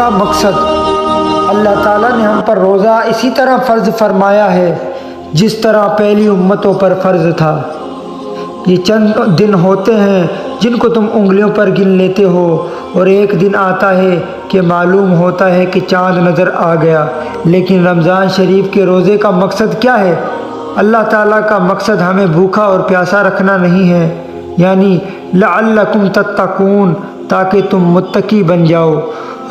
کا مقصد، اللہ تعالیٰ نے ہم پر روزہ اسی طرح فرض فرمایا ہے جس طرح پہلی امتوں پر فرض تھا۔ یہ چند دن ہوتے ہیں جن کو تم انگلیوں پر گن لیتے ہو، اور ایک دن آتا ہے کہ معلوم ہوتا ہے کہ چاند نظر آ گیا۔ لیکن رمضان شریف کے روزے کا مقصد کیا ہے؟ اللہ تعالیٰ کا مقصد ہمیں بھوکا اور پیاسا رکھنا نہیں ہے، یعنی لعلکم تتقون، تاکہ تم متقی بن جاؤ۔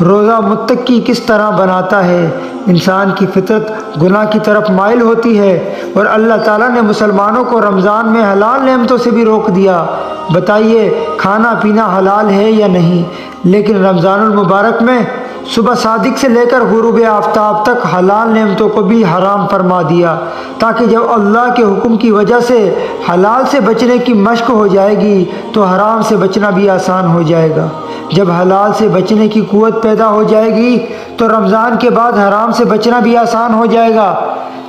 روزہ متقی کس طرح بناتا ہے؟ انسان کی فطرت گناہ کی طرف مائل ہوتی ہے، اور اللہ تعالیٰ نے مسلمانوں کو رمضان میں حلال نعمتوں سے بھی روک دیا۔ بتائیے کھانا پینا حلال ہے یا نہیں؟ لیکن رمضان المبارک میں صبح صادق سے لے کر غروب آفتاب تک حلال نعمتوں کو بھی حرام فرما دیا، تاکہ جب اللہ کے حکم کی وجہ سے حلال سے بچنے کی مشق ہو جائے گی تو حرام سے بچنا بھی آسان ہو جائے گا۔ جب حلال سے بچنے کی قوت پیدا ہو جائے گی تو رمضان کے بعد حرام سے بچنا بھی آسان ہو جائے گا۔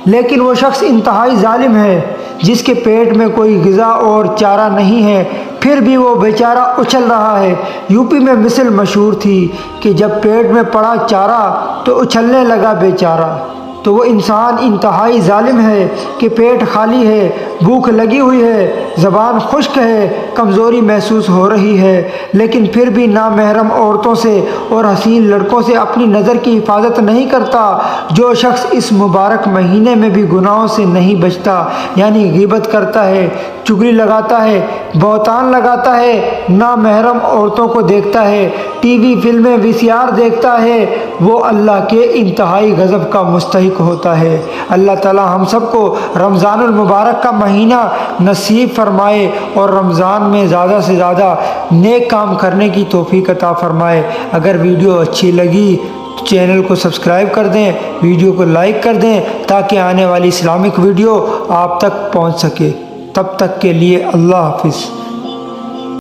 لیکن وہ شخص انتہائی ظالم ہے جس کے پیٹ میں کوئی غذا اور چارہ نہیں ہے، پھر بھی وہ بیچارہ اچھل رہا ہے۔ یوپی میں مثل مشہور تھی کہ جب پیٹ میں پڑا چارہ تو اچھلنے لگا بیچارہ۔ تو وہ انسان انتہائی ظالم ہے کہ پیٹ خالی ہے، بھوک لگی ہوئی ہے، زبان خشک ہے، کمزوری محسوس ہو رہی ہے، لیکن پھر بھی نامحرم عورتوں سے اور حسین لڑکوں سے اپنی نظر کی حفاظت نہیں کرتا۔ جو شخص اس مبارک مہینے میں بھی گناہوں سے نہیں بچتا، یعنی غیبت کرتا ہے، چغلی لگاتا ہے، بہتان لگاتا ہے، نامحرم عورتوں کو دیکھتا ہے، ٹی وی فلمیں VCR دیکھتا ہے، وہ اللہ کے انتہائی غضب کا مستحق ہوتا ہے۔ اللہ تعالیٰ ہم سب کو رمضان المبارک کا مہینہ نصیب فرمائے اور رمضان میں زیادہ سے زیادہ نیک کام کرنے کی توفیق عطا فرمائے۔ اگر ویڈیو اچھی لگی تو چینل کو سبسکرائب کر دیں، ویڈیو کو لائک کر دیں تاکہ آنے والی اسلامک ویڈیو آپ تک پہنچ سکے۔ تب تک کے لیے اللہ حافظ۔